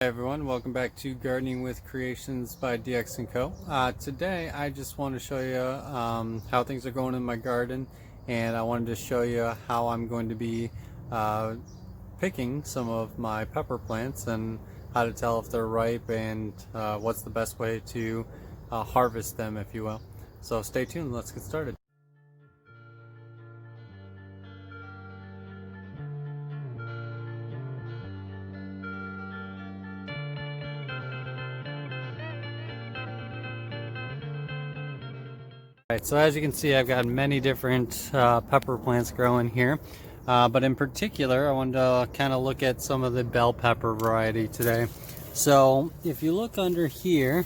Hey everyone, welcome back to Gardening with Creations by DX & Co. Today I just want to show you how things are going in my garden, and I wanted to show you how I'm going to be picking some of my pepper plants and how to tell if they're ripe and what's the best way to harvest them, if you will. So stay tuned, let's get started. Alright, so as you can see, I've got many different pepper plants growing here, but in particular I wanted to kind of look at some of the bell pepper variety today. So if you look under here,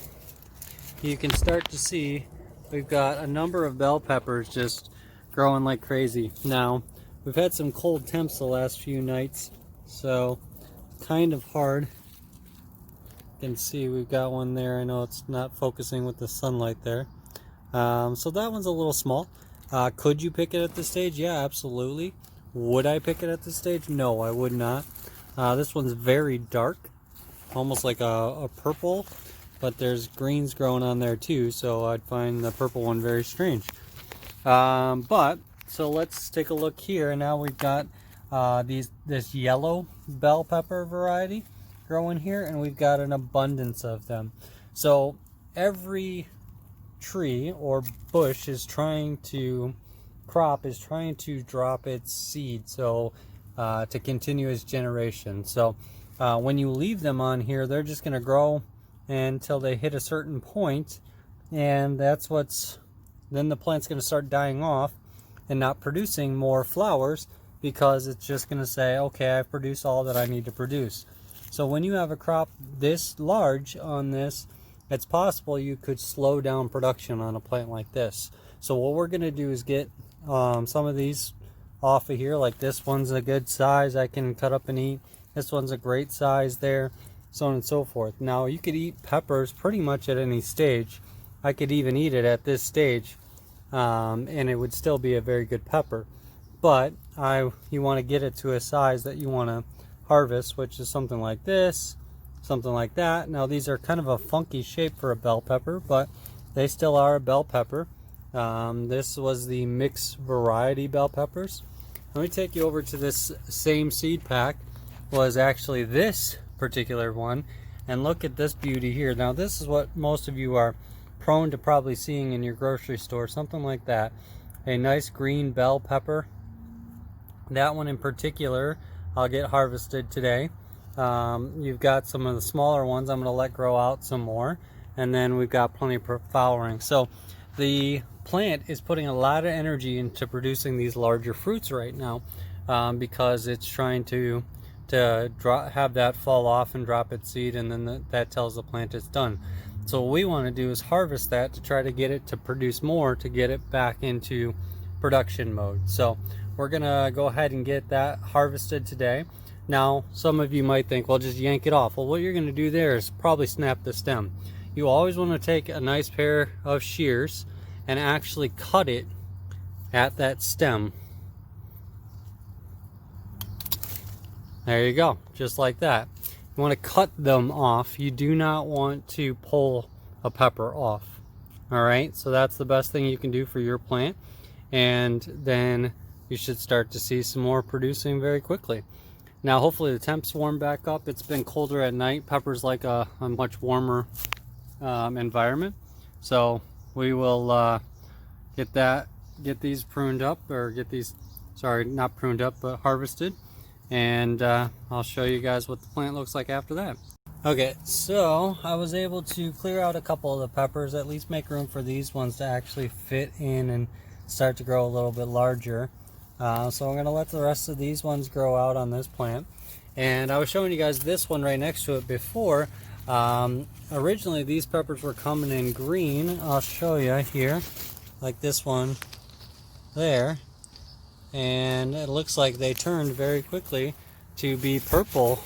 you can start to see we've got a number of bell peppers just growing like crazy. Now we've had some cold temps the last few nights, so kind of hard. You can see we've got one there. I know it's not focusing with the sunlight there. So that one's a little small. Could you pick it at this stage? Yeah, absolutely. Would I pick it at this stage? No, I would not. This one's very dark, almost like a purple, but there's greens growing on there too, so I'd find the purple one very strange. So let's take a look here. Now we've got this yellow bell pepper variety growing here, and we've got an abundance of them. So every tree or bush is trying to drop its seed, so to continue its generation. So when you leave them on here, they're just going to grow until they hit a certain point, and then the plant's going to start dying off and not producing more flowers, because it's just going to say, okay, I've produced all that I need to produce. So when you have a crop this large on this, it's possible you could slow down production on a plant like this. So what we're going to do is get some of these off of here. Like this one's a good size, I can cut up and eat. This one's a great size there, so on and so forth. Now you could eat peppers pretty much at any stage. I could even eat it at this stage, and it would still be a very good pepper. But you want to get it to a size that you want to harvest, which is something like this, something like that. Now these are kind of a funky shape for a bell pepper, but they still are a bell pepper. This was the mixed variety bell peppers. Let me take you over to this same seed pack, was actually this particular one, and look at this beauty here. Now this is what most of you are prone to probably seeing in your grocery store, something like that. A nice green bell pepper. That one in particular I'll get harvested today. You've got some of the smaller ones I'm going to let grow out some more, and then we've got plenty of flowering. So the plant is putting a lot of energy into producing these larger fruits right now, because it's trying to have that fall off and drop its seed, and then that tells the plant it's done. So what we want to do is harvest that to try to get it to produce more, to get it back into production mode. So we're gonna go ahead and get that harvested today. Now some of you might think, well, just yank it off. Well, what you're going to do there is probably snap the stem. You always want to take a nice pair of shears and actually cut it at that stem. There you go, just like that. You want to cut them off. You do not want to pull a pepper off. Alright, so that's the best thing you can do for your plant, and then you should start to see some more producing very quickly. Now hopefully the temps warm back up. It's been colder at night. Peppers like a much warmer environment. So we will get these pruned up, or get these, sorry, not pruned up, but harvested. And I'll show you guys what the plant looks like after that. Okay, so I was able to clear out a couple of the peppers, at least make room for these ones to actually fit in and start to grow a little bit larger. So I'm going to let the rest of these ones grow out on this plant. And I was showing you guys this one right next to it before. Originally these peppers were coming in green. I'll show you here, like this one there. And it looks like they turned very quickly to be purple.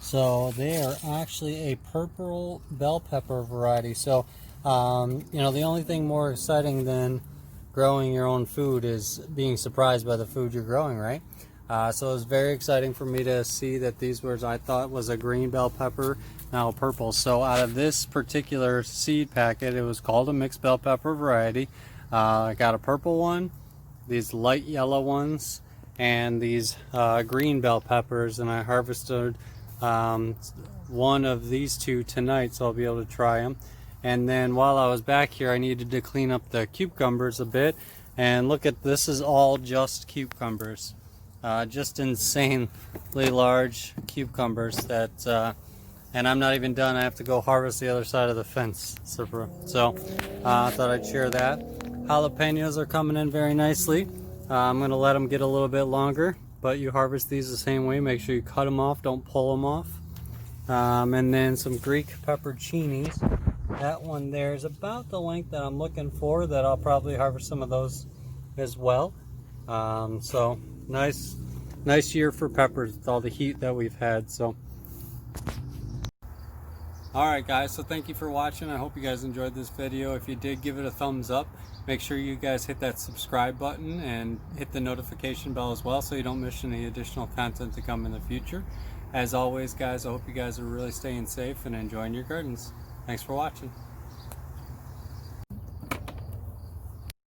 So they are actually a purple bell pepper variety. So you know, the only thing more exciting than growing your own food is being surprised by the food you're growing, right? So it was very exciting for me to see that these were, I thought was a green bell pepper, now purple. So out of this particular seed packet, it was called a mixed bell pepper variety. I got a purple one, these light yellow ones, and these green bell peppers, and I harvested one of these two tonight, so I'll be able to try them. And then while I was back here, I needed to clean up the cucumbers a bit, and look at this, is all just cucumbers. Just insanely large cucumbers that and I'm not even done. I have to go harvest the other side of the fence. So I thought I'd share that. Jalapeños are coming in very nicely. I'm going to let them get a little bit longer, but you harvest these the same way. Make sure you cut them off, don't pull them off. And then some Greek pepperoncinis. That one there is about the length that I'm looking for, that I'll probably harvest some of those as well. So nice year for peppers with all the heat that we've had. So alright guys, so thank you for watching. I hope you guys enjoyed this video. If you did, give it a thumbs up. Make sure you guys hit that subscribe button and hit the notification bell as well, so you don't miss any additional content to come in the future. As always guys, I hope you guys are really staying safe and enjoying your gardens. Thanks for watching.